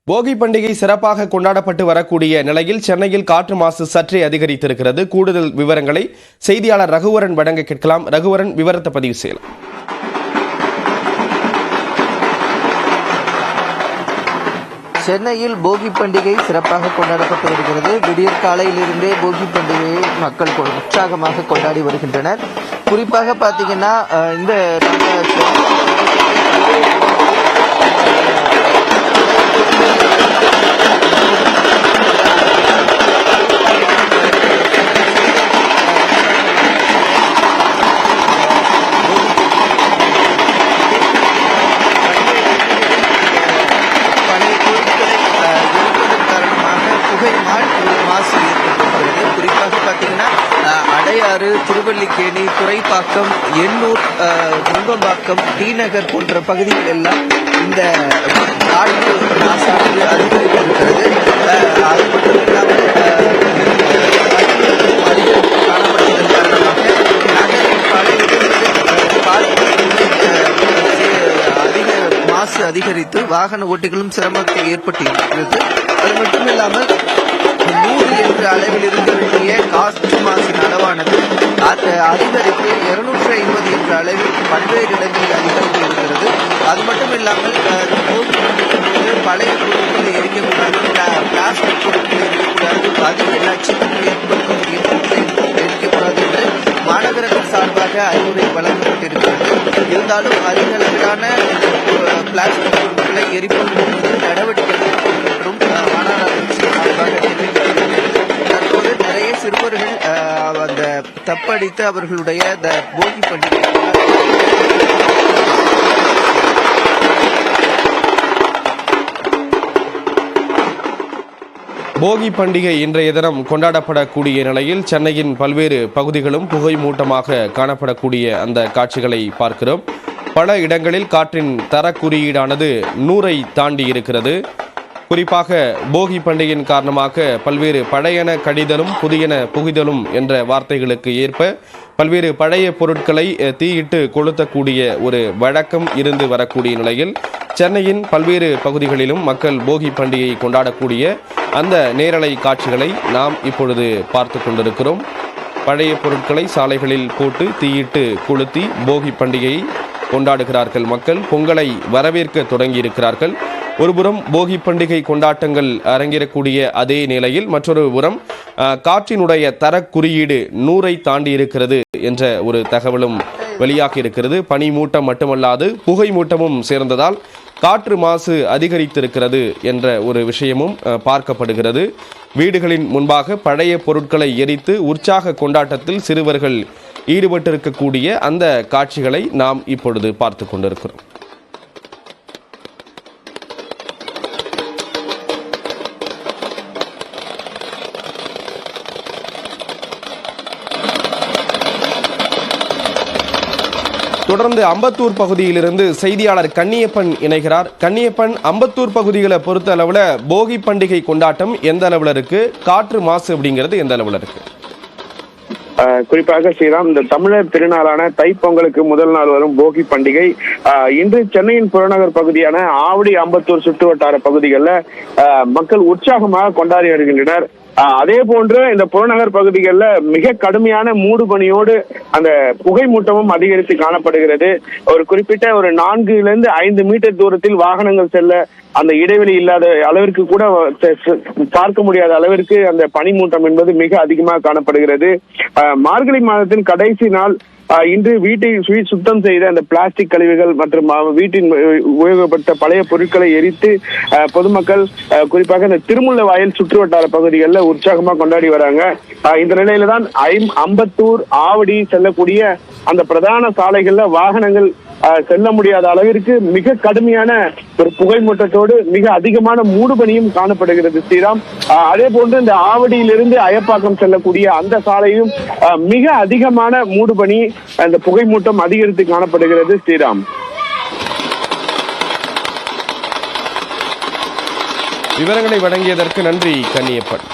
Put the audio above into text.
போகி பண்டிகை சிறப்பாக கொண்டாடப்பட்டு வரக்கூடிய நிலையில் சென்னையில் காற்று மாசு சற்றே அதிகரித்திருக்கிறது. கூடுதல் விவரங்களை செய்தியாளர் ரகுவரன் வழங்க கேட்கலாம். ரகுவரன், விவரத்தை பதிவு செய்யலாம். சென்னையில் போகி பண்டிகை சிறப்பாக கொண்டாடப்பட்டு வருகிறது. விடியற் காலையிலிருந்தே போகி பண்டிகையை மக்கள் உற்சாகமாக கொண்டாடி வருகின்றனர். குறிப்பாக பார்த்தீங்கன்னா இந்த குறிப்பாக பார்த்தீங்கன்னா அடையாறு, திருவல்லிக்கேணி, துறைப்பாக்கம், எண்ணூர், நுங்கம்பாக்கம், டி நகர் போன்ற பகுதிகள் எல்லாம் இந்த காற்று மாசானது அதிகரித்திருக்கிறது. அது மட்டும் இல்லாமல் காணப்படுவதன் காரணமாக அதிக மாசு அதிகரித்து வாகன ஓட்டிகளும் சிரமத்தை ஏற்பட்டிருக்கிறது. அது மட்டும் இல்லாமல் 100 என்ற அளவில் இருக்க வேண்டிய காற்று மாசின் அளவானது அதிகரித்து 250 என்ற அளவில் பல்வேறு இடங்களில் அதிகரித்து இருக்கிறது. அது மட்டும் இல்லாமல் பழைய பொருட்களை எரிக்கக்கூடாது, பிளாஸ்டிக் பொருட்களை எரிக்கக்கூடாது, அதிக நச்சுக்களை ஏற்படுத்தக்கூடிய பொருட்களை எரிக்கக்கூடாது என்று மாநகரத்தின் சார்பாக அறிவுரை வழங்கப்பட்டிருக்கிறது. இருந்தாலும் அதிக அளவிலான பிளாஸ்டிக் பொருட்களை எரிப்பது நடவடிக்கை என்றும் மாநகராட்சி சார்பாக தற்போது நிறைய சிறுவர்கள் அந்த தப்படித்து அவர்களுடைய இந்த போகி பண்டிகை போகி பண்டிகை இன்றைய தினம் கொண்டாடப்படக்கூடிய நிலையில் சென்னையின் பல்வேறு பகுதிகளும் புகை மூட்டமாக காணப்படக்கூடிய அந்த காட்சிகளை பார்க்கிறோம். பல இடங்களில் காற்றின் தர குறியீடானது 100ஐ தாண்டி இருக்கிறது. குறிப்பாக போகி பண்டிகையின் காரணமாக பல்வேறு பழையன கழிதலும் புதியன புகுதலும் என்ற வார்த்தைகளுக்கு ஏற்ப பல்வேறு பழைய பொருட்களை தீயிட்டு கொளுத்தக்கூடிய ஒரு வழக்கம் இருந்து வரக்கூடிய நிலையில் சென்னையின் பல்வேறு பகுதிகளிலும் மக்கள் போகி பண்டிகையை கொண்டாடக்கூடிய அந்த நேரலை காட்சிகளை நாம் இப்பொழுது பார்த்து கொண்டிருக்கிறோம். பழைய பொருட்களை சாலைகளில் போட்டு தீயிட்டு கொளுத்தி போகி பண்டிகையை கொண்டாடுகிறார்கள். மக்கள் பொங்கலை வரவேற்க தொடங்கி இருக்கிறார்கள். ஒருபுறம் போகி பண்டிகை கொண்டாட்டங்கள் அரங்கேறக்கூடிய அதே நிலையில் மற்றொரு புறம் காற்றினுடைய தர குறியீடு 100ஐ தாண்டி இருக்கிறது என்ற ஒரு தகவலும் வெளியாகி இருக்கிறது. பனி மூட்டம் மட்டுமல்லாது புகை மூட்டமும் சேர்ந்ததால் காற்று மாசு அதிகரித்திருக்கிறது என்ற ஒரு விஷயமும் பார்க்கப்படுகிறது. வீடுகளின் முன்பாக பழைய பொருட்களை எரித்து உற்சாக கொண்டாட்டத்தில் சிறுவர்கள் ஈடுபட்டிருக்கக்கூடிய அந்த காட்சிகளை நாம் இப்பொழுது பார்த்து கொண்டிருக்கிறோம். தொடர்ந்து அம்பத்தூர் பகுதியிலிருந்து செய்தியாளர் கன்னியப்பன் இணைகிறார். கன்னியப்பன், அம்பத்தூர் பகுதிகளை பொறுத்த அளவில் போகி பண்டிகை கொண்டாட்டம் எந்த அளவில் இருக்கு? காற்று மாசு அப்படிங்கிறது எந்த அளவில் இருக்கு? குறிப்பாக ஸ்ரீராம், இந்த தமிழர் திருநாளான தைப்பொங்கலுக்கு முதல் நாள் வரும் போகி பண்டிகை இன்று சென்னையின் புறநகர் பகுதியான ஆவடி, அம்பத்தூர் சுற்றுவட்டார பகுதிகளில் மக்கள் உற்சாகமாக கொண்டாடி வருகின்றனர். அதே போன்று இந்த புறநகர் பகுதிகளில் மிக கடுமையான மூடு பனியோடு அந்த புகை மூட்டமும் அதிகரித்து காணப்படுகிறது. ஒரு குறிப்பிட்ட ஒரு 4-5 மீட்டர் தூரத்தில் வாகனங்கள் செல்ல அந்த இடைவெளி இல்லாத அளவிற்கு கூட பார்க்க முடியாத அளவிற்கு அந்த பனிமூட்டம் என்பது மிக அதிகமாக காணப்படுகிறது. மார்கழி மாதத்தின் கடைசி நாள் இன்று வீட்டை சுத்தம் செய்த அந்த பிளாஸ்டிக் கழிவுகள் மற்றும் வீட்டின் உபயோகப்பட்ட பழைய பொருட்களை எரித்து பொதுமக்கள் குறிப்பாக இந்த திருமுல்ல வாயில் சுற்றுவட்டார பகுதிகளில் உற்சாகமாக கொண்டாடி வராங்க. இந்த நிலையில தான் அம்பத்தூர், ஆவடி செல்லக்கூடிய அந்த பிரதான சாலைகள்ல வாகனங்கள் செல்ல முடியாத அளவிற்கு மிக கடுமையான ஒரு புகை மூட்டத்தோடு மிக அதிகமான மூடுபனியும் காணப்படுகிறது ஸ்ரீராம். அதே போன்று இந்த ஆவடியிலிருந்து அயப்பாக்கம் செல்லக்கூடிய அந்த சாலையும் மிக அதிகமான மூடுபனி, அந்த புகை மூட்டம் அதிகரித்து காணப்படுகிறது ஸ்ரீராம். விவரங்களை வழங்கியதற்கு நன்றி கன்னியப்பன்.